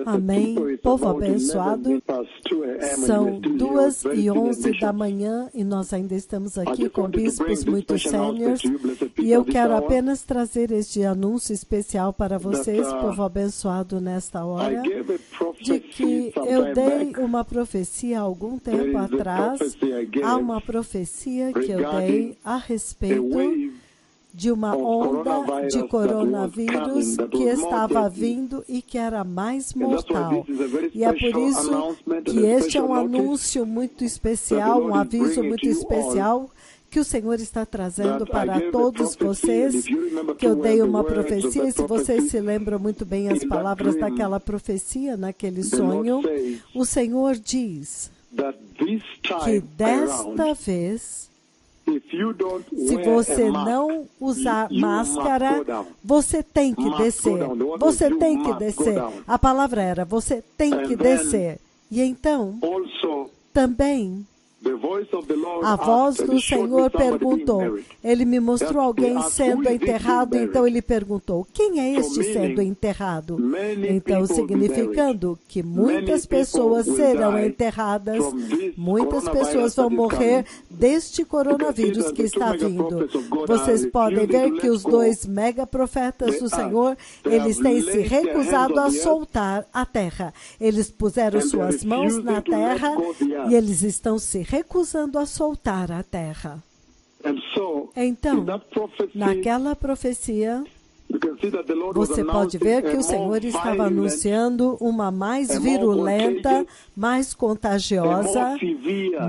Amém. Povo abençoado, são 2h11 da manhã e nós ainda estamos aqui com bispos muito sêniores e eu quero apenas trazer este anúncio especial para vocês, povo abençoado, nesta hora, de que eu dei uma profecia há algum tempo atrás. Há uma profecia que eu dei a respeito de uma onda de coronavírus que estava vindo e que era mais mortal. E é por isso que este é um anúncio muito especial, um aviso muito especial que o Senhor está trazendo para todos vocês, que eu dei uma profecia, e se vocês se lembram muito bem as palavras daquela profecia, naquele sonho, o Senhor diz que desta vez, se você não usar máscara, você tem que descer. Você tem que descer. A palavra era, você tem que descer. E então, também, a voz do Senhor perguntou. Ele me mostrou alguém sendo enterrado, então ele perguntou, quem é este sendo enterrado? Então, significando que muitas pessoas serão enterradas, muitas pessoas vão morrer deste coronavírus que está vindo. Vocês podem ver que os dois mega profetas do Senhor, eles têm se recusado a soltar a terra. Eles puseram suas mãos na terra e eles estão se recusando a soltar a terra. Então, naquela profecia, você pode ver que o Senhor estava anunciando uma mais virulenta, mais contagiosa,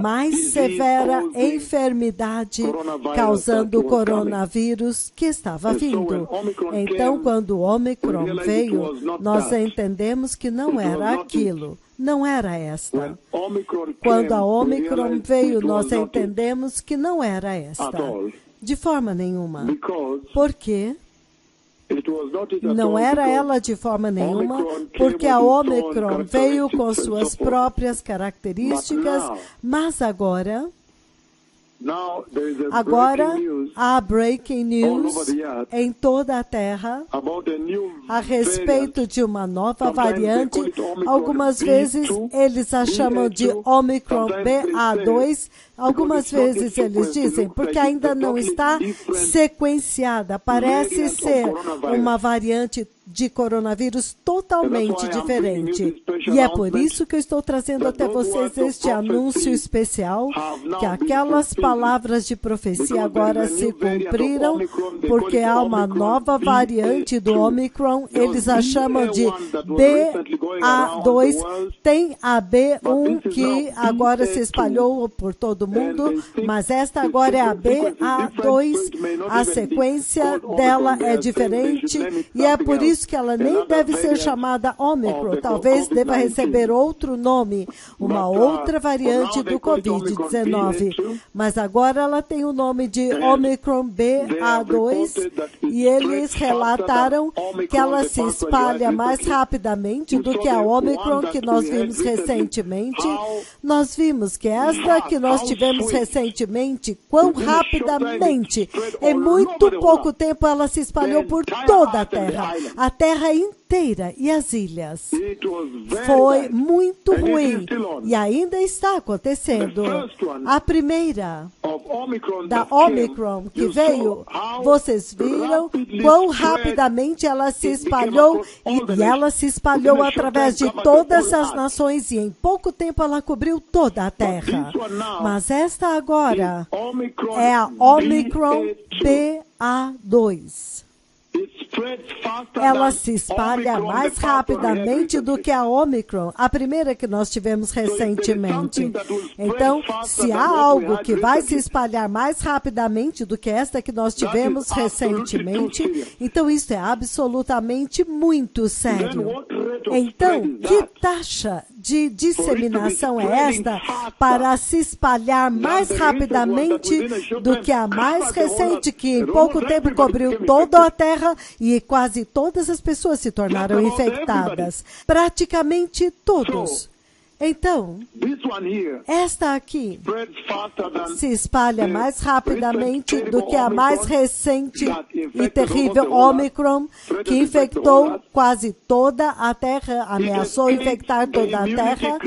mais severa enfermidade causando o coronavírus que estava vindo. Então, quando o Ômicron veio, nós entendemos que não era aquilo. Não era esta. Quando a Ômicron veio, nós entendemos que não era esta. De forma nenhuma. Por quê? Não era ela de forma nenhuma, porque a Ômicron veio com suas próprias características, mas agora há breaking news em toda a Terra a respeito de uma nova variante. Algumas vezes eles a chamam de Omicron BA2, algumas vezes eles dizem, porque ainda não está sequenciada, parece ser uma variante de coronavírus totalmente diferente. E é por isso que eu estou trazendo até vocês este anúncio especial, que aquelas palavras de profecia agora se cumpriram, porque há uma nova variante do Omicron, eles a chamam de BA2, tem a B1 que agora se espalhou por todo o mundo, mas esta agora é a BA2, a sequência dela é diferente, e é por isso que ela nem deve ser chamada Omicron, talvez deva receber outro nome, uma outra variante do Covid-19. Mas agora ela tem o nome de Omicron BA2 e eles relataram que ela se espalha mais rapidamente do que a Omicron que nós vimos recentemente. Nós vimos que esta que nós tivemos recentemente, quão rapidamente, em muito pouco tempo ela se espalhou por toda a Terra. A Terra inteira e as ilhas. Foi muito ruim e ainda está acontecendo. A primeira da Omicron que veio, vocês viram quão rapidamente ela se espalhou e ela se espalhou através de todas as nações e em pouco tempo ela cobriu toda a Terra. Mas esta agora é a Omicron BA2. Ela se espalha mais rapidamente do que a Omicron, a primeira que nós tivemos recentemente. Então, se há algo que vai se espalhar mais rapidamente do que esta que nós tivemos recentemente, então isso é absolutamente muito sério. Então, que taxa de disseminação é esta para se espalhar mais rapidamente do que a mais recente, que em pouco tempo cobriu toda a Terra e quase todas as pessoas se tornaram infectadas? Praticamente todos. Então, esta aqui se espalha mais rapidamente do que a mais recente e terrível Omicron, que infectou quase toda a Terra, ameaçou infectar toda a Terra.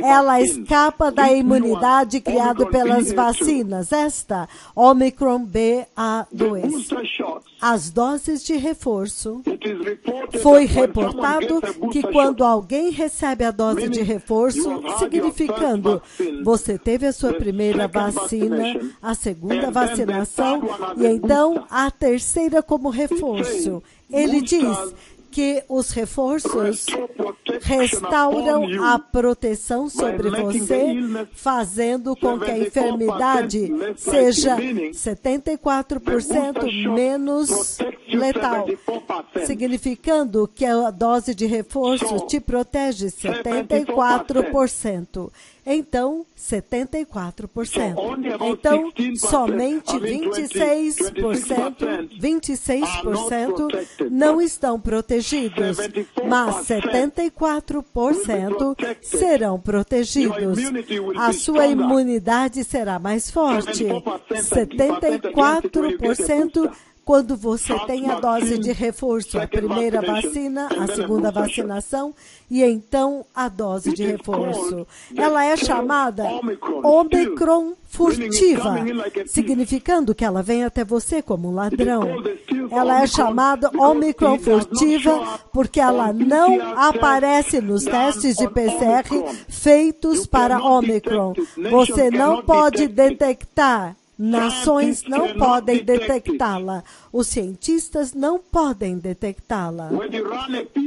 Ela escapa da imunidade criada pelas vacinas. Esta, Omicron BA2. As doses de reforço. Foi reportado que quando alguém recebe a dose de reforço, significando você teve a sua primeira vacina, a segunda vacinação e então a terceira como reforço. Ele diz que os reforços restauram a proteção sobre você, fazendo com que a enfermidade seja 74% menos letal, significando que a dose de reforço te protege 74%. Então, 74%. Então, somente 26% não estão protegidos, mas 74% serão protegidos. A sua imunidade será mais forte. 74% quando você tem a dose de reforço, a primeira vacina, a segunda vacinação e então a dose de reforço. Ela é chamada Omicron furtiva, significando que ela vem até você como um ladrão. Ela é chamada Omicron furtiva porque ela não aparece nos testes de PCR feitos para Omicron. Você não pode detectar. Nações não podem detectá-la. Os cientistas não podem detectá-la.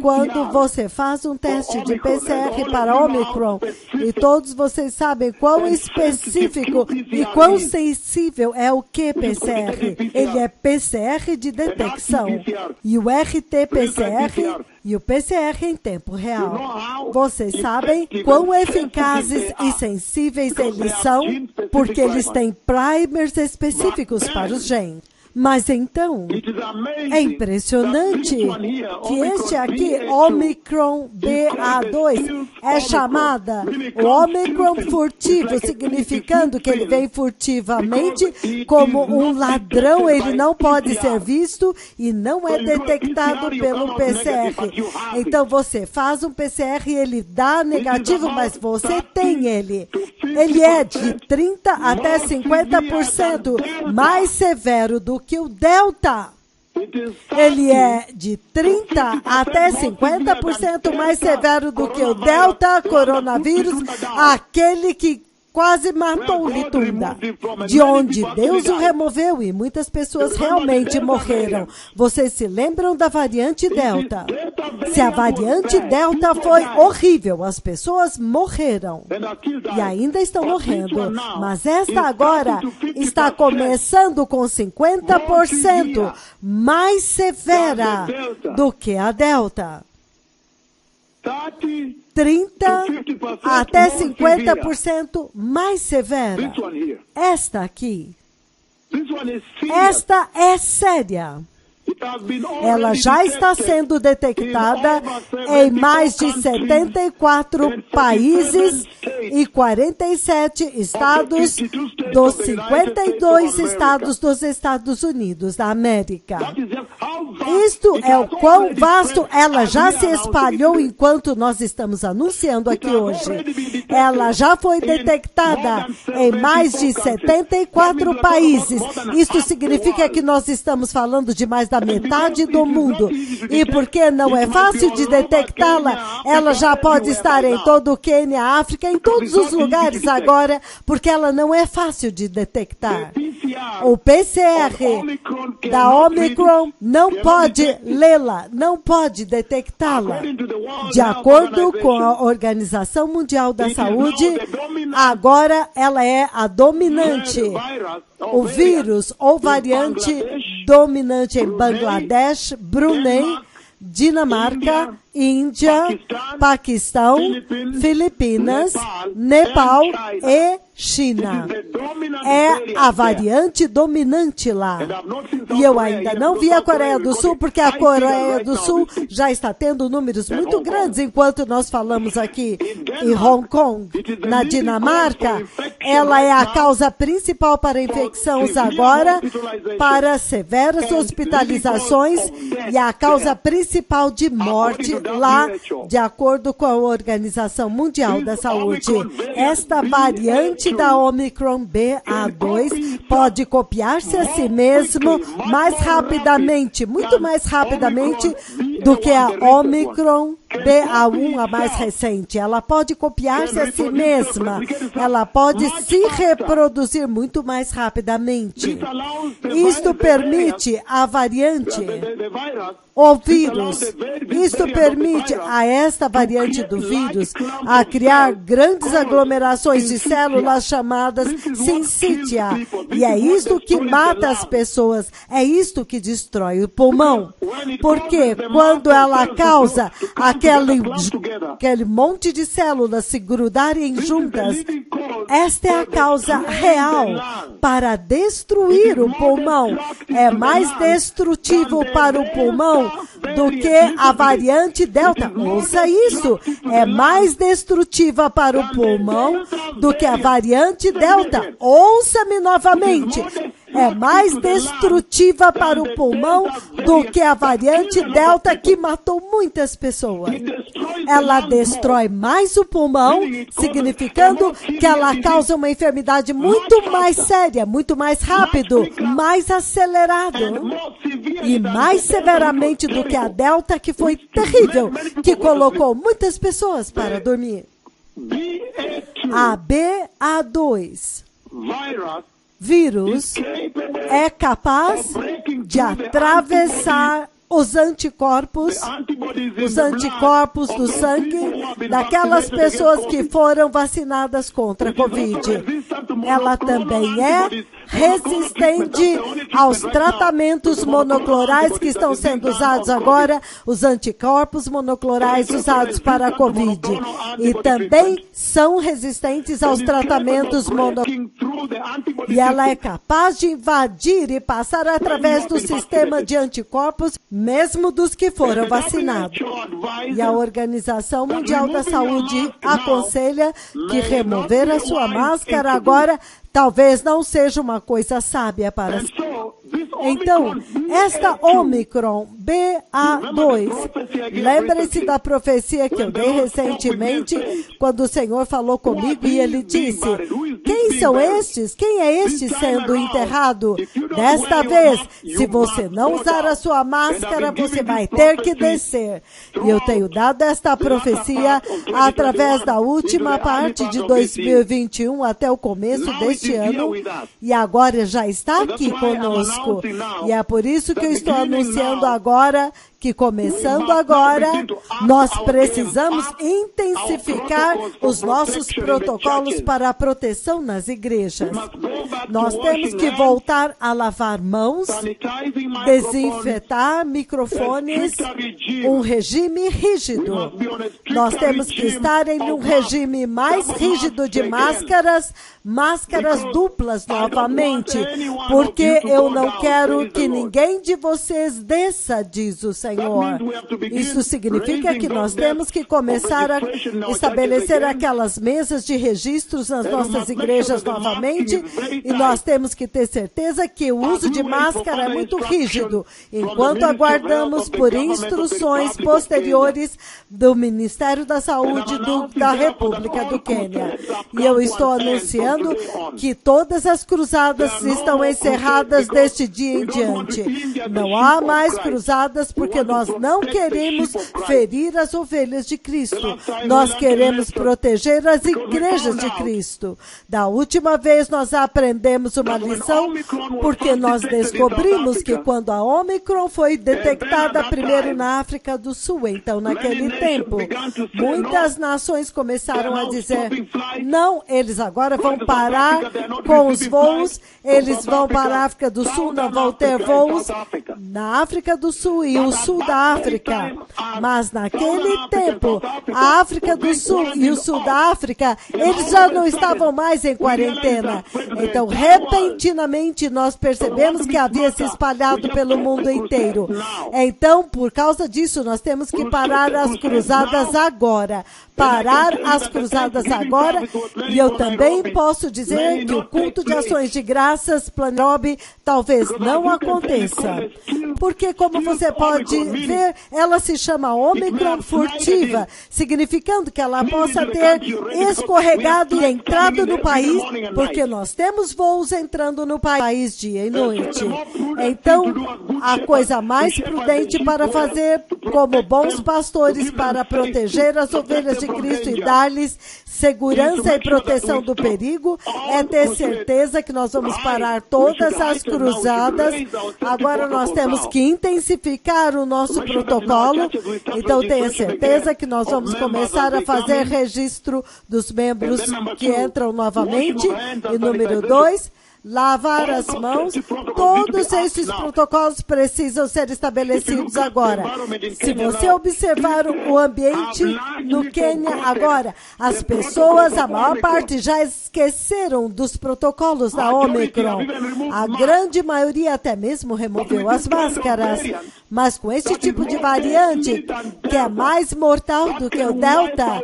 Quando você faz um teste de PCR para Omicron, e todos vocês sabem quão específico e quão sensível é o QPCR. Ele é PCR de detecção. E o RT-PCR e o PCR em tempo real. Vocês sabem quão eficazes e sensíveis eles são, porque eles têm primers específicos para os genes. Mas então, é impressionante que este aqui, Omicron BA2, é chamada o Omicron furtivo, significando que ele vem furtivamente como um ladrão, ele não pode ser visto e não é detectado pelo PCR. Então você faz um PCR e ele dá negativo, mas você tem ele. Ele é de 30% até 50% mais severo do que o Delta. Ele é de 30% até 50% mais severo do que o Delta coronavírus, aquele que quase matou o Litunda, de onde Deus o removeu e muitas pessoas realmente morreram. Vocês se lembram da variante Delta? Se a variante Delta foi horrível, as pessoas morreram e ainda estão morrendo. Mas esta agora está começando com 50% mais severa do que a Delta. 30% até 50% mais severa. Esta aqui, esta é séria. Ela já está sendo detectada em mais de 74 países e 47 estados dos 52 estados dos Estados Unidos da América. Isto é o quão vasto ela já se espalhou enquanto nós estamos anunciando aqui hoje. Ela já foi detectada em mais de 74 países. Isto significa que nós estamos falando de mais da metade do mundo. E porque não é fácil de detectá-la, ela já pode estar em todo o Quênia, África, em todos os lugares agora, porque ela não é fácil de detectar. O PCR da Omicron não pode lê-la, não pode detectá-la. De acordo com a Organização Mundial da Saúde, agora ela é a dominante. O vírus ou variante dominante em Bangladesh, Brunei, Dinamarca, Índia, Paquistão, Filipinas, Nepal e China. É a variante dominante lá. E eu ainda não vi a Coreia do Sul, porque a Coreia do Sul já está tendo números muito grandes, enquanto nós falamos aqui em Hong Kong. Na Dinamarca, ela é a causa principal para infecções agora, para severas hospitalizações, e a causa principal de morte lá, de acordo com a Organização Mundial da Saúde. Esta variante da Omicron BA2 pode copiar-se a si mesmo mais rapidamente, muito mais rapidamente do que a Omicron BA1, a mais recente. Ela pode copiar-se a si mesma. Ela pode se reproduzir muito mais rapidamente. Isto permite a variante, o vírus, isto permite a esta variante do vírus a criar grandes aglomerações de células chamadas sincítia. E é isto que mata as pessoas, é isto que destrói o pulmão. Porque quando ela causa aquele monte de células se grudarem juntas, esta é a causa real para destruir o pulmão. É mais destrutivo para o pulmão do que a variante Delta. Ouça isso. É mais destrutiva para o pulmão do que a variante Delta. Ouça-me novamente. É mais destrutiva para o pulmão do que a variante Delta, que matou muitas pessoas. Ela destrói mais o pulmão, significando que ela causa uma enfermidade muito mais séria, muito mais rápido, mais acelerado e mais severamente do que a Delta, que foi terrível, que colocou muitas pessoas para dormir. A BA2 vírus é capaz de atravessar os anticorpos do sangue daquelas pessoas que foram vacinadas contra a Covid. Ela também é resistente aos tratamentos monoclorais que estão sendo usados agora, os anticorpos monoclorais usados para a Covid. E também são resistentes aos tratamentos monoclorais. E ela é capaz de invadir e passar através do sistema de anticorpos, mesmo dos que foram vacinados. E a Organização Mundial da Saúde aconselha que remover a sua máscara agora talvez não seja uma coisa sábia para si. Então, esta Omicron BA2, lembre-se da profecia que eu dei recentemente, quando o Senhor falou comigo e ele disse: quem são estes? Quem é este sendo enterrado? Desta vez, se você não usar a sua máscara, você vai ter que descer. E eu tenho dado esta profecia através da última parte de 2021 até o começo deste ano, e agora já está aqui conosco. E é por isso que eu estou anunciando agora que, começando agora, nós precisamos intensificar os nossos protocolos para a proteção nas igrejas. Nós temos que voltar a lavar mãos, desinfetar microfones, um regime rígido. Nós temos que estar em um regime mais rígido de máscaras duplas novamente, porque eu não quero que ninguém de vocês desça, diz o Senhor. Isso significa que nós temos que começar a estabelecer aquelas mesas de registros nas nossas igrejas novamente, e nós temos que ter certeza que o uso de máscara é muito rígido, enquanto aguardamos por instruções posteriores do Ministério da Saúde da República do Quênia. E eu estou anunciando que todas as cruzadas estão encerradas deste dia em diante. Não há mais cruzadas, porque nós não queremos ferir as ovelhas de Cristo. Nós queremos proteger as igrejas de Cristo. Da última vez nós aprendemos uma lição, porque nós descobrimos que quando a Omicron foi detectada primeiro na África do Sul, então naquele tempo, muitas nações começaram a dizer: não, eles agora vão parar com os voos, eles vão para a África do Sul, não vão ter voos na África do Sul e o sul da África. Mas naquele tempo, a África do Sul e o sul da África, eles já não estavam mais em quarentena. Então, repentinamente, nós percebemos que havia se espalhado pelo mundo inteiro. Então, por causa disso, nós temos que parar as cruzadas agora. Parar as cruzadas agora. E eu também posso dizer que o culto de ações de graças, Planob, talvez não aconteça. Porque, como você pode ver, ela se chama Ômicron furtiva, significando que ela possa ter escorregado e entrado no país, porque nós temos voos entrando no país dia e noite. Então, a coisa mais prudente para fazer, como bons pastores, para proteger as ovelhas de Cristo e dar-lhes segurança e proteção do perigo, é ter certeza que nós vamos parar todas as cruzadas. Agora nós temos que intensificar o nosso protocolo, então tenha certeza que nós vamos começar a fazer registro dos membros que entram novamente. E número 2, lavar as mãos. Todos esses protocolos precisam ser estabelecidos agora. Se você observar o ambiente no Quênia agora, as pessoas, a maior parte, já esqueceram dos protocolos da Ômicron. A grande maioria até mesmo removeu as máscaras. Mas com este tipo de variante, que é mais mortal do que o Delta,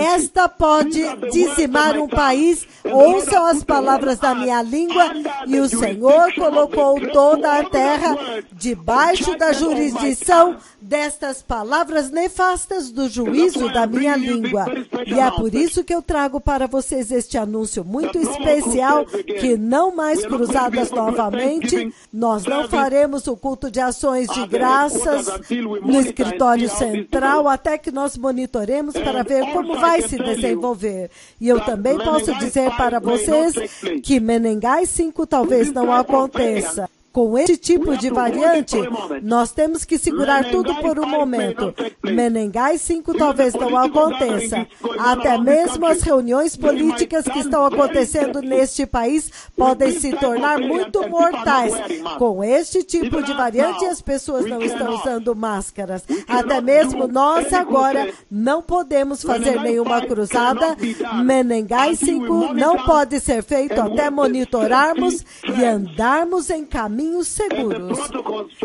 esta pode dizimar um país. Ouçam as palavras da minha língua. E o Senhor colocou toda a terra debaixo da jurisdição destas palavras nefastas do juízo da minha língua. E é por isso que eu trago para vocês este anúncio muito especial, que não mais cruzadas novamente. Nós não faremos o culto de ações de graças no escritório central até que nós monitoremos para ver como vai se desenvolver. E eu também posso dizer para vocês que Menengai 5 talvez não aconteça. Com esse tipo de variante, nós temos que segurar tudo por um momento. Menengai 5 talvez não aconteça. Até mesmo as reuniões políticas que estão acontecendo neste país podem se tornar muito mortais. Com este tipo de variante, as pessoas não estão usando máscaras. Até mesmo nós agora não podemos fazer nenhuma cruzada. Menengai 5 não pode ser feito até monitorarmos e andarmos em caminhos seguros.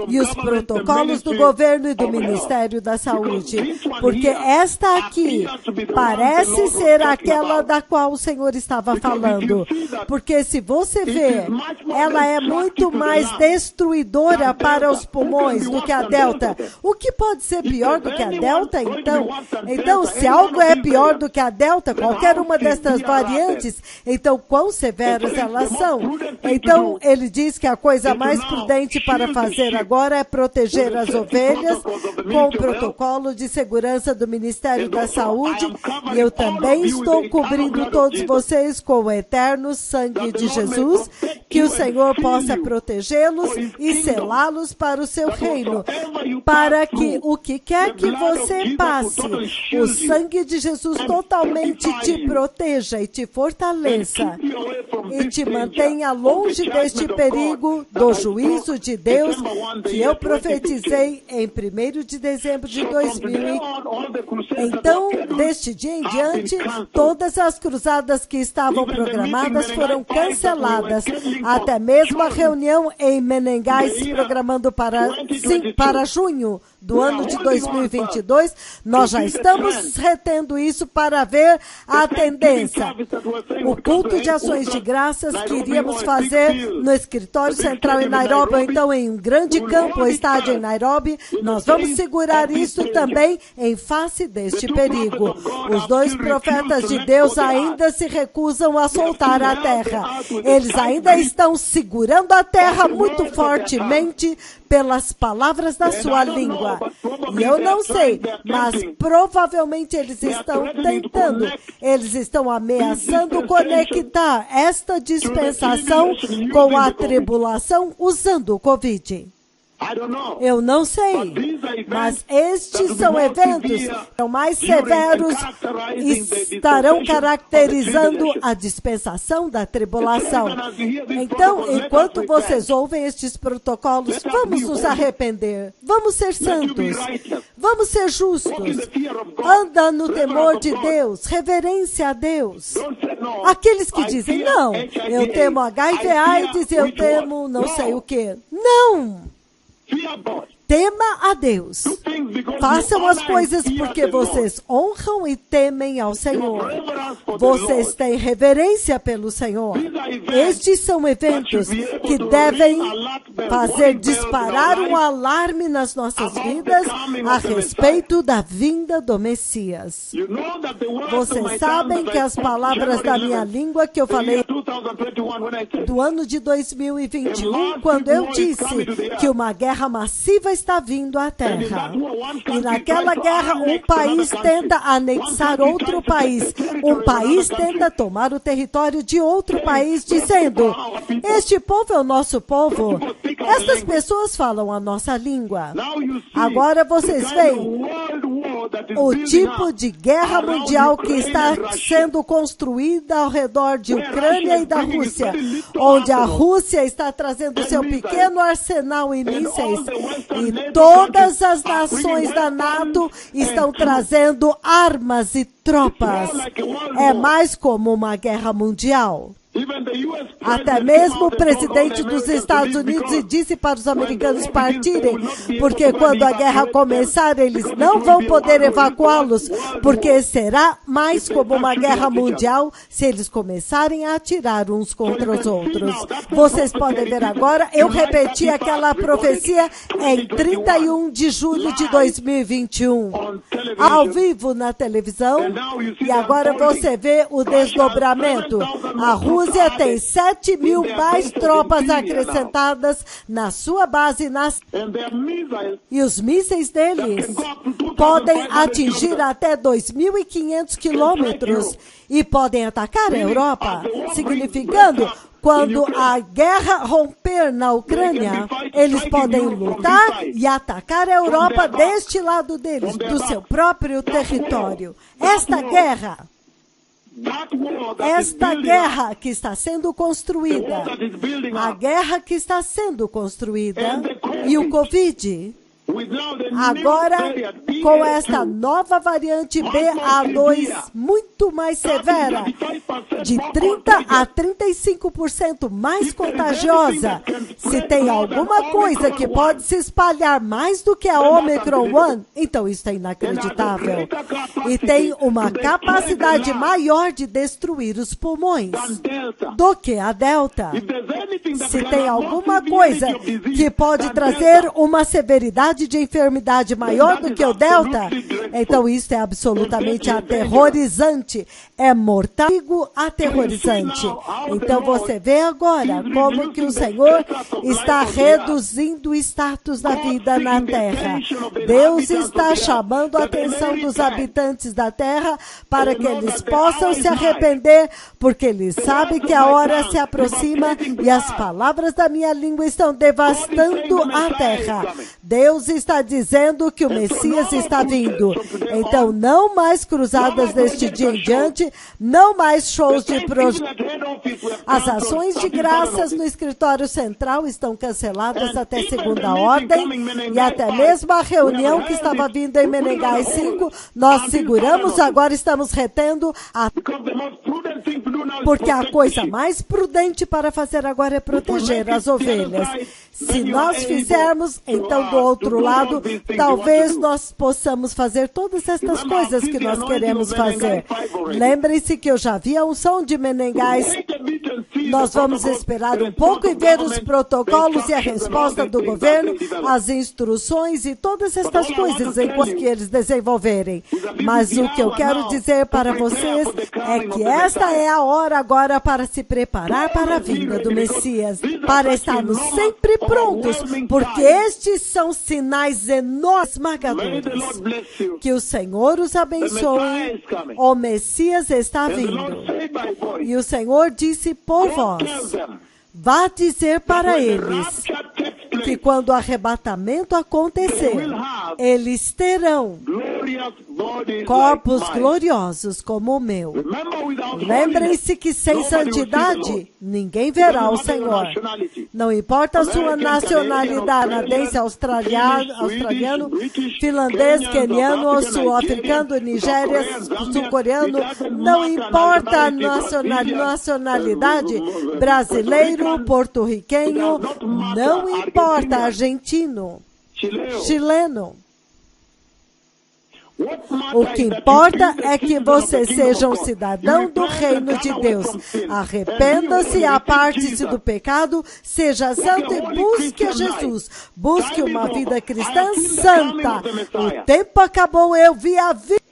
E os protocolos do governo e do Ministério da Saúde, porque esta aqui parece ser aquela da qual o Senhor estava falando, porque se você vê, ela é muito mais destruidora para os pulmões do que a Delta. O que pode ser pior do que a Delta, então? Então, se algo é pior do que a Delta, qualquer uma destas variantes, então quão severas elas são? Então, ele diz que a coisa mais prudente para fazer agora é proteger as ovelhas com o protocolo de segurança do Ministério da Saúde, e eu também estou cobrindo todos vocês com o eterno sangue de Jesus, que o Senhor possa protegê-los e selá-los para o seu reino, para que o que quer que você passe, o sangue de Jesus totalmente te proteja e te fortaleça e te mantenha longe deste perigo do juízo de Deus que eu profetizei em 1º de dezembro de 2000. Então, deste dia em diante, todas as cruzadas que estavam programadas foram canceladas. Até mesmo a reunião em Menengai se programando para junho do ano de 2022, nós já estamos retendo isso para ver a tendência. O culto de ações de graças que iríamos fazer no escritório central em Nairobi, ou então em um grande campo ou estádio em Nairobi, nós vamos segurar isso também em face deste perigo. Os 2 profetas de Deus ainda se recusam a soltar a terra. Eles ainda estão segurando a terra muito fortemente pelas palavras da sua língua. E eu não sei, mas provavelmente eles estão tentando, eles estão ameaçando conectar esta dispensação com a tribulação usando o Covid. Eu não sei, mas estes são eventos mais severos e estarão caracterizando a dispensação da tribulação. Então, enquanto vocês ouvem estes protocolos, vamos nos arrepender, vamos ser santos, vamos ser justos, anda no temor de Deus, reverência a Deus. Aqueles que dizem, não, eu temo HIV/AIDS, eu temo não sei o que. Não! Tema a Deus. Façam as coisas porque vocês honram e temem ao Senhor. Vocês têm reverência pelo Senhor. Estes são eventos que devem fazer disparar um alarme nas nossas vidas a respeito da vinda do Messias. Vocês sabem que as palavras da minha língua que eu falei do ano de 2021, quando eu disse que uma guerra massiva está vindo à Terra. E naquela guerra, um país tenta anexar outro país. Um país tenta tomar o território de outro país, dizendo, este povo é o nosso povo. Estas pessoas falam a nossa língua. Agora vocês veem o tipo de guerra mundial que está sendo construída ao redor de Ucrânia e da Rússia, onde a Rússia está trazendo seu pequeno arsenal em mísseis e todas as nações da NATO estão trazendo armas e tropas. É mais como uma guerra mundial. Até mesmo o presidente dos Estados Unidos disse para os americanos partirem, porque quando a guerra começar, eles não vão poder evacuá-los, porque será mais como uma guerra mundial se eles começarem a atirar uns contra os outros. Vocês podem ver agora, eu repeti aquela profecia em 31 de julho de 2021, ao vivo na televisão, e agora você vê o desdobramento. A Rússia tem 7 mil mais tropas acrescentadas na sua base e os mísseis deles podem atingir até 2.500 quilômetros e podem atacar a Europa, significando quando a guerra romper na Ucrânia, eles podem lutar e atacar a Europa deste lado deles, do seu próprio território. Esta guerra que está sendo construída, a guerra que está sendo construída e o Covid, agora com esta nova variante BA2 muito mais severa, de 30% a 35% mais contagiosa, se tem alguma coisa que pode se espalhar mais do que a Omicron One, então isso é inacreditável. E tem uma capacidade maior de destruir os pulmões do que a Delta. Se tem alguma coisa que pode trazer uma severidade de enfermidade maior do que o Delta, então isso é absolutamente aterrorizante, é mortal, aterrorizante. Então você vê agora como que o Senhor está reduzindo o status da vida na Terra. Deus está chamando a atenção dos habitantes da Terra para que eles possam se arrepender, porque Ele sabe que a hora se aproxima e as palavras da minha língua estão devastando a Terra. Deus está dizendo que o Messias está vindo. Então, não mais cruzadas deste dia em diante, não mais shows de As ações de graças no escritório central estão canceladas até segunda ordem, e até mesmo a reunião que estava vindo em Menegais 5, nós seguramos, agora estamos retendo, porque a coisa mais prudente para fazer agora é proteger as ovelhas. Se nós fizermos, então do outro lado, talvez nós possamos fazer todas estas coisas que nós queremos fazer. Lembrem-se que eu já vi a unção de Menegais. Nós vamos esperar um pouco e ver os protocolos e a resposta do governo, as instruções e todas estas coisas enquanto que eles desenvolverem. Mas o que eu quero dizer para vocês é que esta é a hora agora para se preparar para a vinda do Messias, para estarmos sempre prontos, porque estes são sinais enormes, esmagadores. Que o Senhor os abençoe. O Messias está vindo. E o Senhor disse por vós, vá dizer para eles que quando o arrebatamento acontecer, eles terão corpos gloriosos como o meu. Lembrem-se que sem santidade, ninguém verá o Senhor. Não importa a sua nacionalidade, canadense, australiano, finlandês, queniano, sul-africano, nigéria, sul-coreano, não importa a nacionalidade, brasileiro, porto-riquenho, não importa, argentino, chileno. O que importa é que você seja um cidadão do reino de Deus. Arrependa-se, aparte-se do pecado, seja santo e busque a Jesus. Busque uma vida cristã santa. O tempo acabou, eu vi a vida.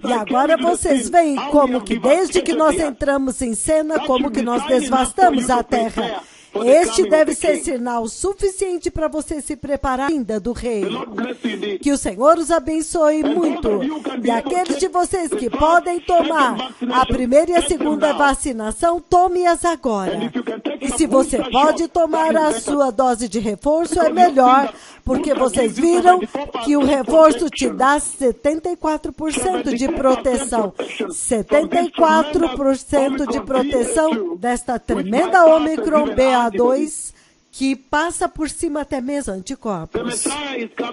E agora vocês veem como que desde que nós entramos em cena, como que nós devastamos a terra. Este deve ser sinal suficiente para você se preparar ainda do rei. Que o Senhor os abençoe muito. E aqueles de vocês que podem tomar a primeira e a segunda vacinação, tome-as agora. E se você pode tomar a sua dose de reforço, é melhor, porque vocês viram que o reforço te dá 74% de proteção. 74% de proteção desta tremenda Omicron BA2 que passa por cima até mesmo anticorpos.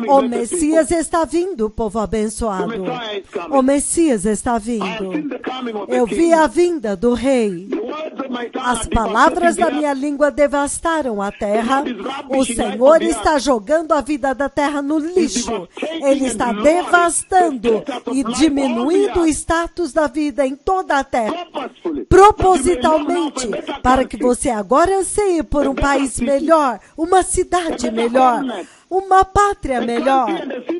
O Messias está vindo, povo abençoado. O Messias está vindo. Eu vi a vinda do Rei. As palavras da minha língua devastaram a terra. O Senhor está jogando a vida da terra no lixo. Ele está devastando e diminuindo o status da vida em toda a terra. Propositalmente, para que você agora anseie por um país melhor, uma cidade melhor, uma pátria melhor,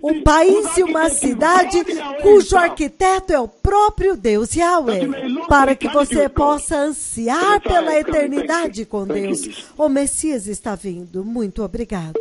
um país e uma cidade cujo arquiteto é o próprio Deus Yahweh, para que você possa ansiar pela eternidade com Deus. O Messias está vindo. Muito obrigado.